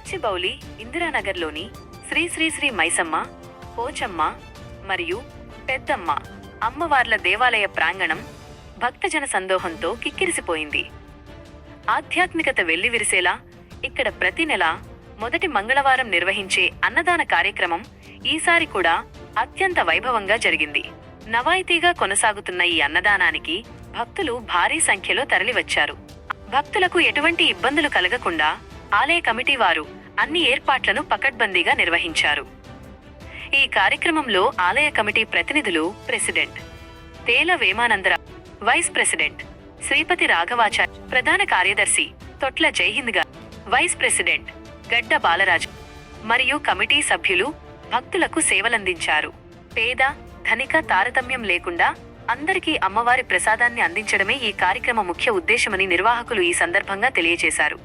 గచ్చిబౌలి ఇందిరానగర్లోని శ్రీ శ్రీ శ్రీ మైసమ్మ, పోచమ్మ మరియు పెద్దమ్మ అమ్మవార్ల దేవాలయ ప్రాంగణం భక్తజన సందోహంతో కిక్కిరిసిపోయింది. ఆధ్యాత్మికత వెల్లివిరిసేలా ఇక్కడ ప్రతి నెల మొదటి మంగళవారం నిర్వహించే అన్నదాన కార్యక్రమం ఈసారి కూడా అత్యంత వైభవంగా జరిగింది. నవాయితీగా కొనసాగుతున్న ఈ అన్నదానానికి భక్తులు భారీ సంఖ్యలో తరలివచ్చారు. భక్తులకు ఎటువంటి ఇబ్బందులు కలగకుండా ఆలయ కమిటీ వారు అన్ని ఏర్పాట్లను పకడ్బందీగా నిర్వహించారు. ఈ కార్యక్రమంలో ఆలయ కమిటీ ప్రతినిధులు president Tela Vemanandarao, vice president Sripathi Raghavacharya, ప్రధాన కార్యదర్శి తొట్ల జైహింద్ గారు, వైస్ ప్రెసిడెంట్ గడ్డ బాలరాజు మరియు కమిటీ సభ్యులు భక్తులకు సేవలందించారు. పేద ధనిక తారతమ్యం లేకుండా అందరికీ అమ్మవారి ప్రసాదాన్ని అందించడమే ఈ కార్యక్రమ ముఖ్య ఉద్దేశమని నిర్వాహకులు ఈ సందర్భంగా తెలియజేశారు.